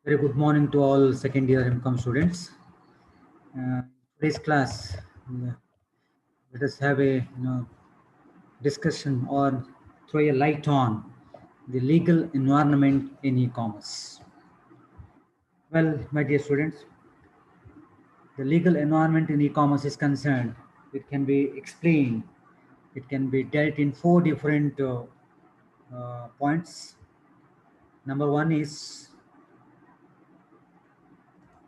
Very good morning to all second year MCOM students. Today's class, let us have a discussion or throw a light on the legal environment in e-commerce. Well, my dear students, the legal environment in e-commerce is concerned. It can be explained. It can be dealt in four different points. Number one is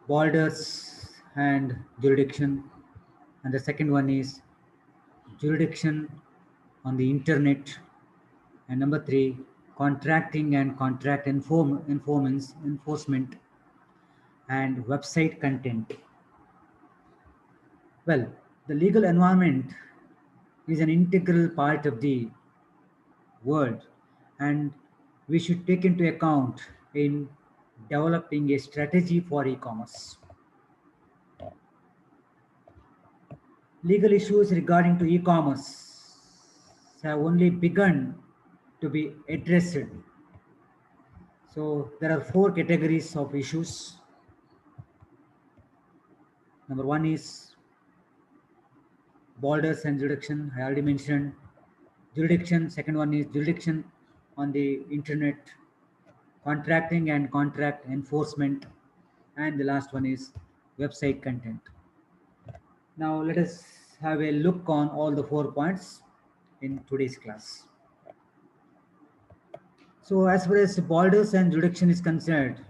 borders and jurisdiction, and the second one is jurisdiction on the internet, and number three, contracting and contract enforcement and website content. Well, the legal environment is an integral part of the world, and we should take into account in developing a strategy for e-commerce. Legal issues regarding to e-commerce have only begun to be addressed. So there are four categories of issues. Number one is borders and jurisdiction. I already mentioned jurisdiction. Second one is jurisdiction on the internet, contracting and contract enforcement, and the last one is website content. Now let us have a look on all the 4 points in today's class. So as far as borders and jurisdiction is concerned,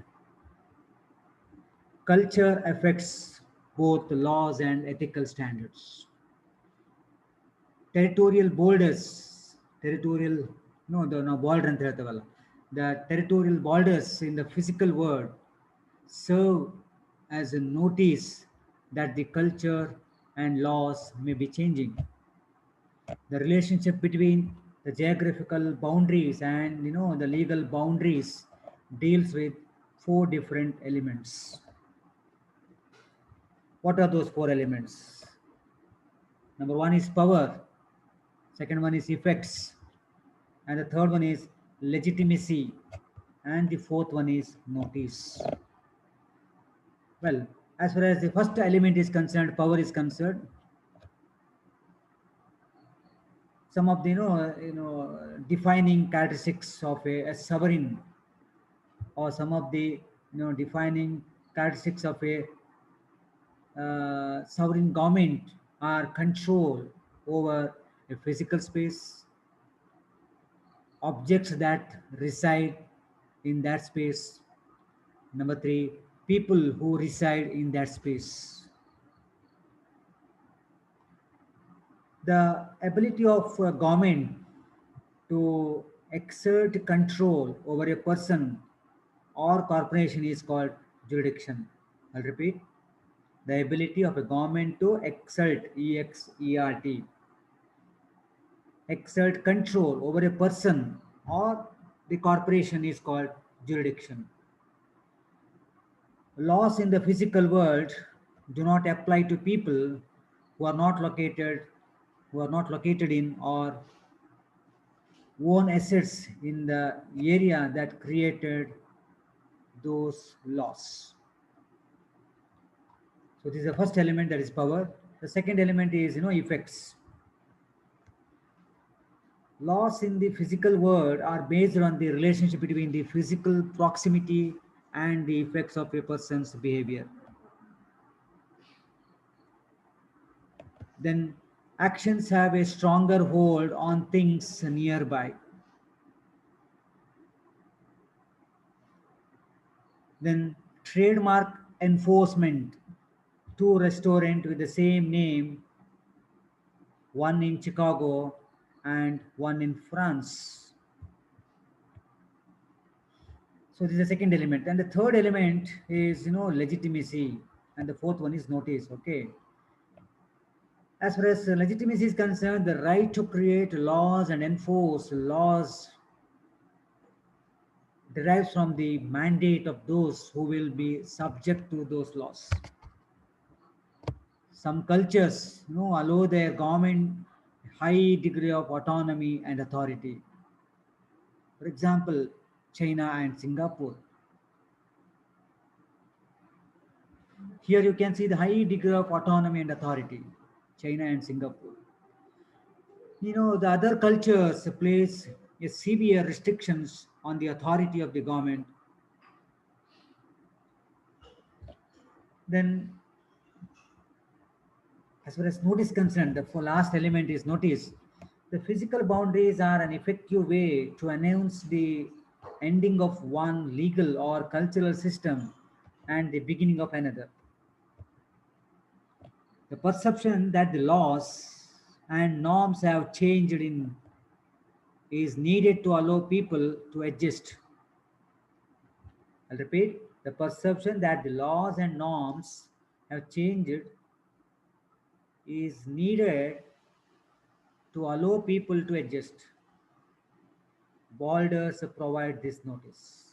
culture affects both laws and ethical standards. Territorial borders, territorial, no, the no border ಅಂತ ಹೇಳ್ತೇವಲ್ಲ, the territorial borders in the physical world serve as a notice that the culture and laws may be changing. The relationship between the geographical boundaries and the legal boundaries deals with four different elements. What are those four elements? Number one is power, second one is effects, and the third one is legitimacy, and the fourth one is notice. Well, as far as the first element is concerned, power is concerned, some of the defining characteristics of a sovereign, or some of the defining characteristics of a sovereign government are control over a physical space, objects that reside in that space. Number three, people who reside in that space. The ability of a government to exert control over a person or corporation is called jurisdiction. I'll repeat. The ability of a government to exert control over a person or the corporation is called jurisdiction. Laws in the physical world do not apply to people who are not located in or own assets in the area that created those laws. So this is the first element, that is power. The second element is effects. Laws in the physical world are based on the relationship between the physical proximity and the effects of a person's behavior. Then actions have a stronger hold on things nearby. Then trademark enforcement. Two restaurants with the same name, one in Chicago and one in France. So this is the second element. And the third element is legitimacy. And the fourth one is notice. Okay. As far as legitimacy is concerned, the right to create laws and enforce laws derives from the mandate of those who will be subject to those laws. Some cultures allow their government high degree of autonomy and authority. For example, China and Singapore. Here you can see the high degree of autonomy and authority, China and Singapore. The other cultures place a severe restrictions on the authority of the government. Then, as far as notice concerned, the last element is notice. The physical boundaries are an effective way to announce the ending of one legal or cultural system and the beginning of another. The perception that the laws and norms have changed in is needed to allow people to adjust. I'll repeat, the perception that the laws and norms have changed is needed to allow people to adjust. Borders provide this notice.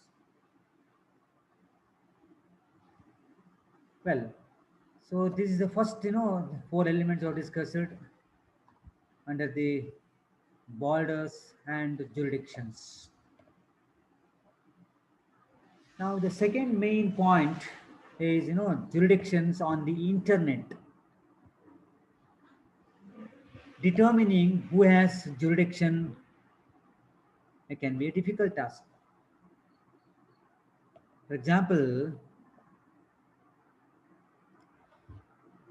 Well, so this is the first, four elements are discussed under the borders and jurisdictions. Now, the second main point is, jurisdictions on the internet. Determining who has jurisdiction, it can be a difficult task. For example,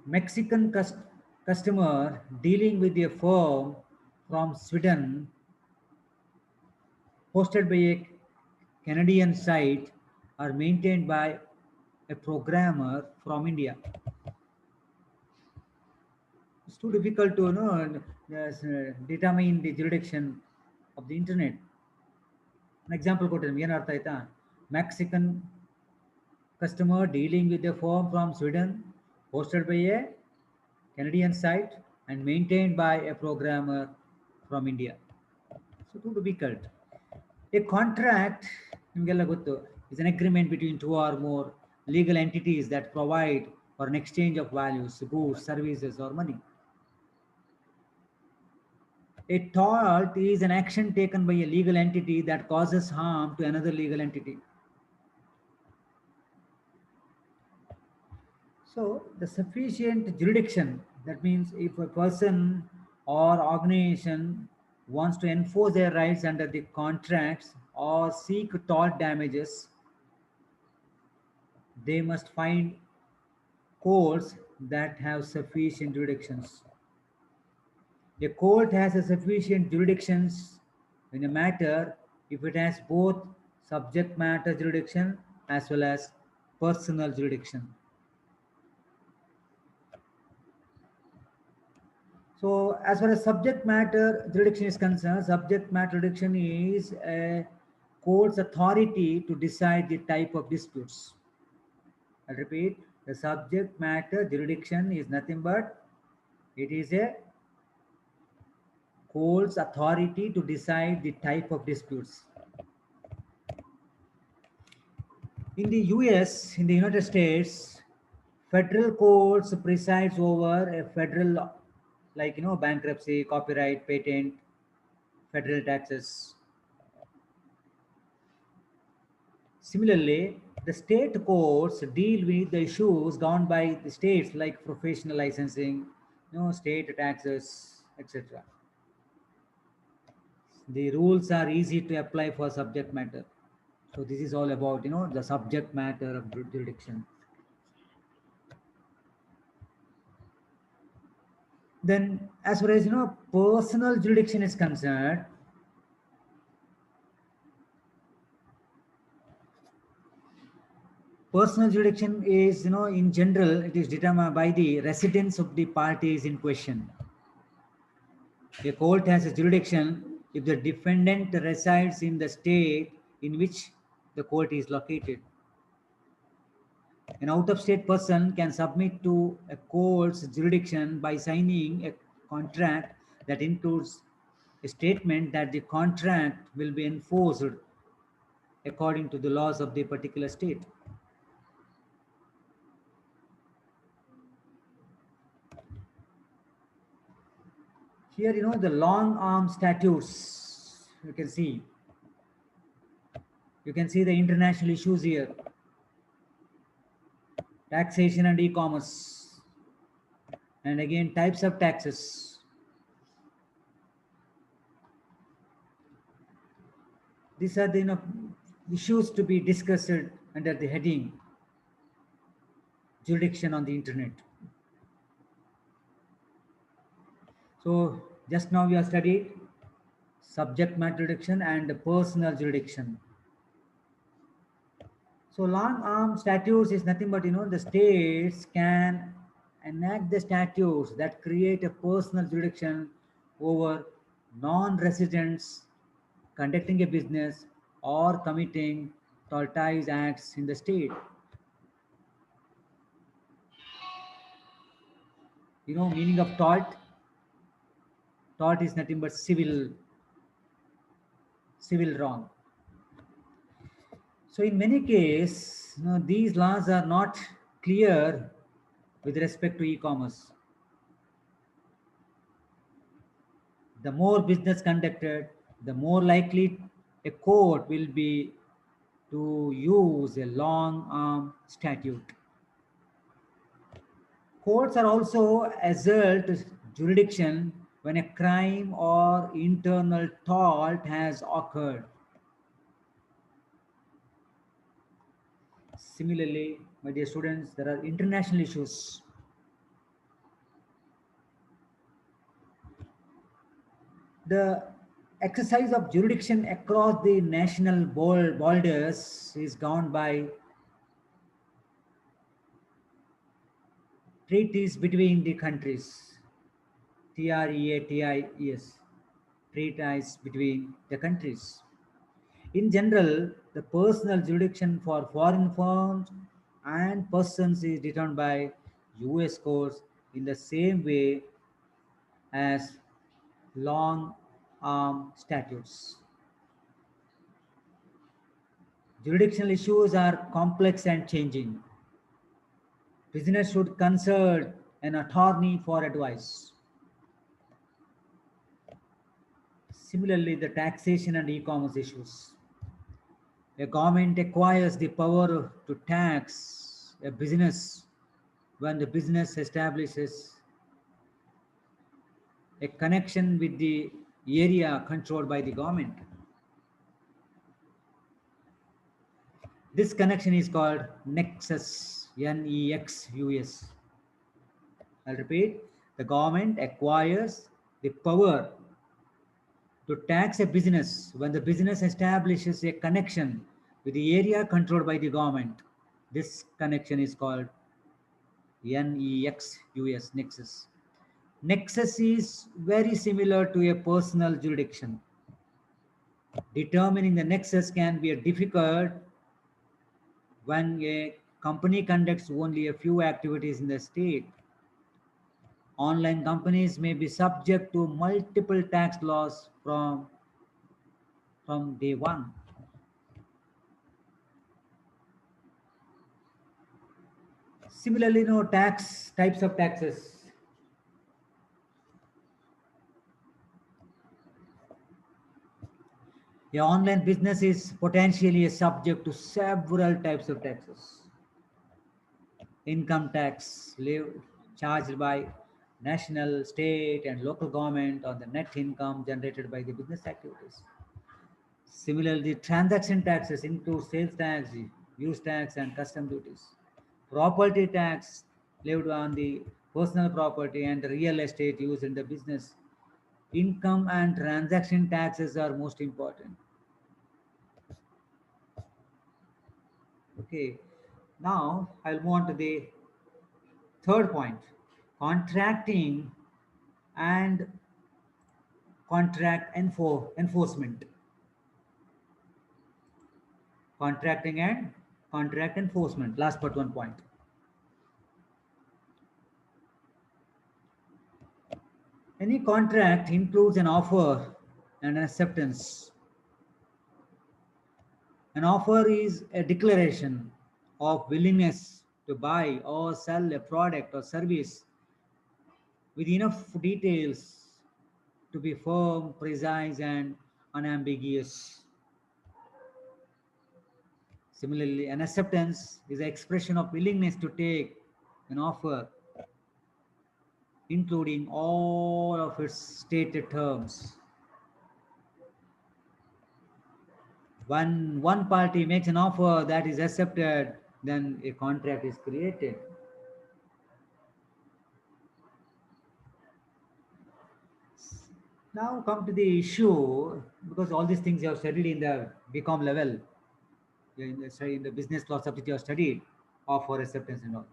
Mexican customer dealing with a firm from Sweden hosted by a Canadian site are maintained by a programmer from India. It's too difficult to determine the jurisdiction of the internet. An example ಕೊಟ್ಟಿದ್ದೀನಿ ಏನು ಅರ್ಥ ಆಯ್ತಾ Mexican customer dealing with a firm from Sweden hosted by a Canadian site and maintained by a programmer from India. So too difficult. A contract ನಿಮಗೆಲ್ಲ ಗೊತ್ತು is an agreement between two or more legal entities that provide for an exchange of values, goods, services, or money. A tort is an action taken by a legal entity that causes harm to another legal entity. So the sufficient jurisdiction, that means if a person or organization wants to enforce their rights under the contracts or seek tort damages, they must find courts that have sufficient jurisdictions. A court has a sufficient jurisdictions in a matter if it has both subject matter jurisdiction as well as personal jurisdiction. So as far as subject matter jurisdiction is concerned, subject matter jurisdiction is a court's authority to decide the type of disputes. I repeat, the subject matter jurisdiction is nothing but it is a court's authority to decide the type of disputes. In the US, in the United States, federal courts presides over a federal, like bankruptcy, copyright, patent, federal taxes. Similarly, the state courts deal with the issues governed by the states like professional licensing, state taxes, etc. The rules are easy to apply for subject matter. So this is all about the subject matter of jurisdiction. Then as far as personal jurisdiction is concerned, personal jurisdiction is in general it is determined by the residence of the parties in question. A court has a jurisdiction if the defendant resides in the state in which the court is located. An out-of-state person can submit to a court's jurisdiction by signing a contract that includes a statement that the contract will be enforced according to the laws of the particular state. Here, the long arm statutes, you can see. You can see the international issues here. taxation and e-commerce, and again types of taxes. These are the issues to be discussed under the heading jurisdiction on the internet. So just now we have studied subject matter jurisdiction and personal jurisdiction. So long arm statutes is nothing but the states can enact the statutes that create a personal jurisdiction over non-residents conducting a business or committing tortious acts in the state. Meaning of tort? Tort is nothing but civil wrong. So in many cases, these laws are not clear with respect to e-commerce. The more business conducted, the more likely a court will be to use a long arm statute. Courts are also assert jurisdiction when a crime or internal tort has occurred. Similarly, my dear students, there are international issues. The exercise of jurisdiction across the national borders is governed by treaties between the countries. TREATIES, treaties between the countries. In general, the personal jurisdiction for foreign firms and persons is determined by US courts in the same way as long arm statutes. Jurisdictional issues are complex and changing. Business should consult an attorney for advice. Similarly, the taxation and e-commerce issues. A government acquires the power to tax a business when the business establishes a connection with the area controlled by the government. This connection is called nexus, Nexus. I'll repeat, the government acquires the power to tax a business when the business establishes a connection with the area controlled by the government. This connection is called Nexus, nexus. Nexus is very similar to a personal jurisdiction. Determining the nexus can be difficult when a company conducts only a few activities in the state. Online companies may be subject to multiple tax laws from day one. Similarly, types of taxes. A online business is potentially subject to several types of taxes. Income tax charged by national, state, and local government on the net income generated by the business activities. Similarly, transaction taxes include sales tax, use tax, and custom duties. Property tax levied on the personal property and real estate used in the business. Income and transaction taxes are most important. Okay, now I'll move on to the third point, contracting and enforcement. Contracting and contract enforcement, last but one point. Any contract includes an offer and an acceptance. An offer is a declaration of willingness to buy or sell a product or service with enough details to be firm, precise, and unambiguous. Similarly, an acceptance is an expression of willingness to take an offer, including all of its stated terms. When one party makes an offer that is accepted, then a contract is created. Now come to the issue, because all these things you have studied in the BCom level, in the business law subject you have studied, offer acceptance and all.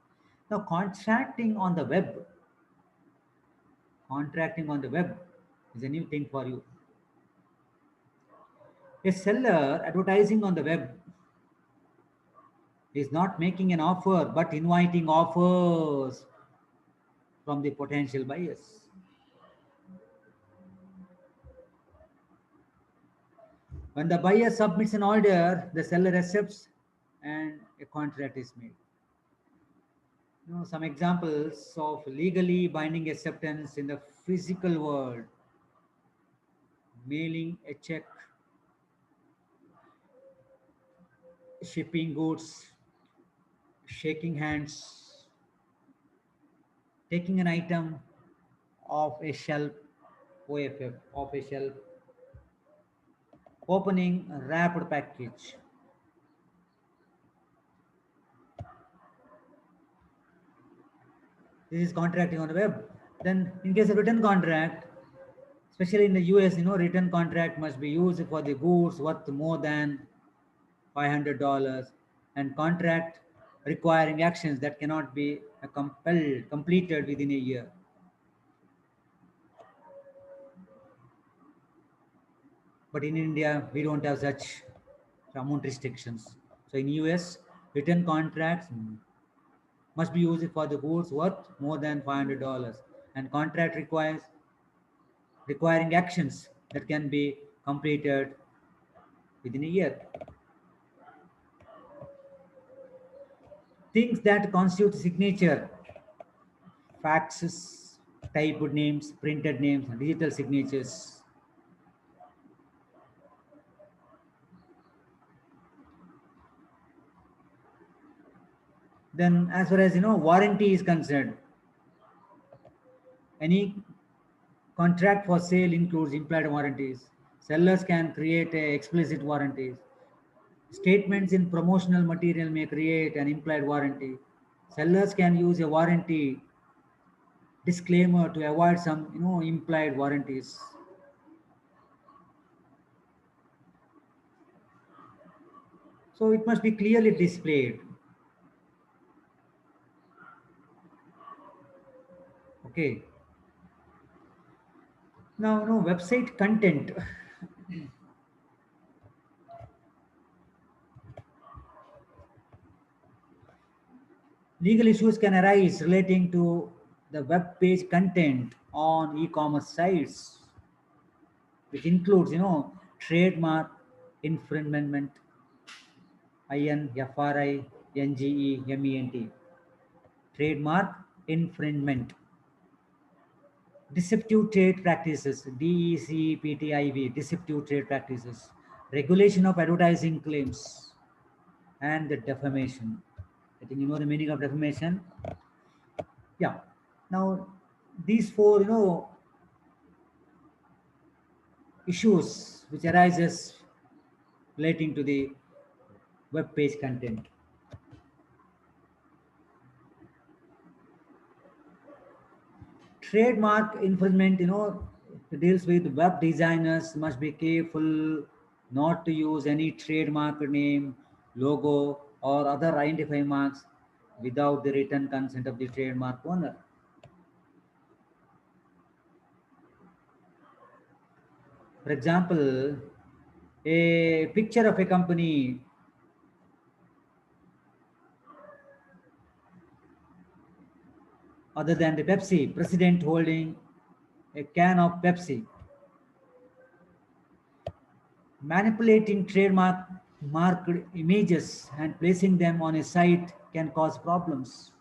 Now contracting on the web is a new thing for you. A seller advertising on the web is not making an offer but inviting offers from the potential buyers. When the buyer submits an order, the seller accepts and a contract is made. Some examples of legally binding acceptance in the physical world: mailing a check, shipping goods, shaking hands, taking an item off a shelf, OFF, off a shelf, opening a wrapped package. This is contracting on the web. Then, in case of written contract, especially in the US, written contract must be used for the goods worth more than $500, and contract requiring actions that cannot be completed within a year. But in India, we don't have such amount restrictions. So in US, written contracts must be used for the goods worth more than $500, and contract requiring actions that can be completed within a year. Things that constitute signature: faxes, typed names, printed names, digital signatures. Then, as far as warranty is concerned, any contract for sale includes implied warranties. Sellers can create explicit warranties. Statements in promotional material may create an implied warranty. Sellers can use a warranty disclaimer to avoid some implied warranties. So it must be clearly displayed. Okay. Now, website content. Legal issues can arise relating to the web page content on e-commerce sites, which includes, trademark infringement, INFRINGEMENT, trademark infringement, deceptive trade practices, DECPTIV, deceptive trade practices, regulation of advertising claims, and the defamation. I think you know the meaning of defamation. Yeah. Now, these four, issues which arises relating to the web page content. Trademark infringement, deals with web designers must be careful not to use any trademark name, logo, or other identifying marks without the written consent of the trademark owner. For example, a picture of a company other than the Pepsi, president holding a can of Pepsi. Manipulating trademark marked images and placing them on a site can cause problems.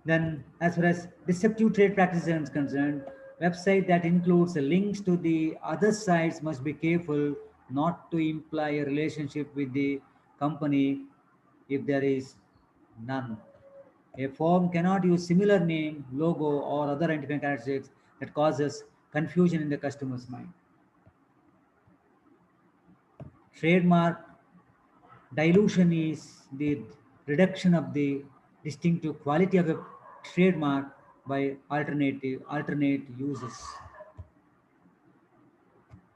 Then, as far as deceptive trade practices is concerned, Website that includes links to the other sites must be careful not to imply a relationship with the company if there is none. A form cannot use similar name, logo, or other identifying characteristics that causes confusion in the customer's mind. Trademark dilution is the reduction of the distinctive quality of a trademark by alternate uses.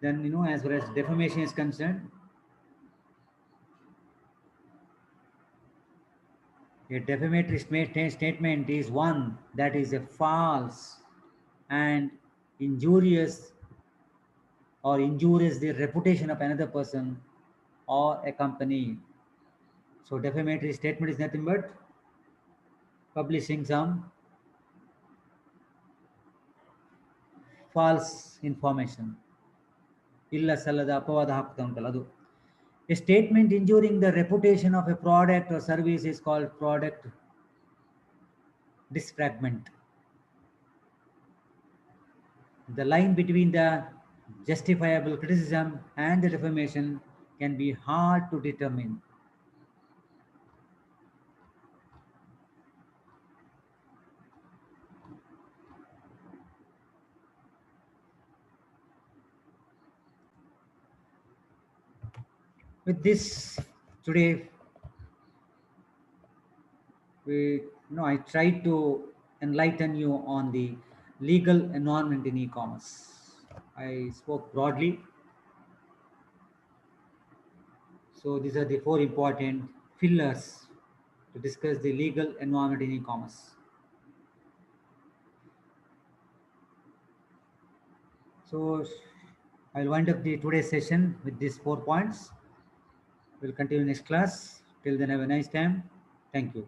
Then, as far as defamation is concerned, a defamatory statement is one that is a false and injurious or injures the reputation of another person or a company. So defamatory statement is nothing but publishing some false information. ಇಲ್ಲ ಸಲ್ಲದ ಅಪವಾದ ಹಾಕ್ತಾ ಉಂಟಲ್ಲ ಅದು. A statement injuring the reputation of a product or service is called product disfragment. The line between the justifiable criticism and the defamation can be hard to determine. With this, today I tried to enlighten you on the legal environment in e-commerce. I spoke broadly. So these are the 4 important pillars to discuss the legal environment in e-commerce. So I'll wind up the today's session with these 4 points. We'll continue next class. Till then, have a nice time. Thank you.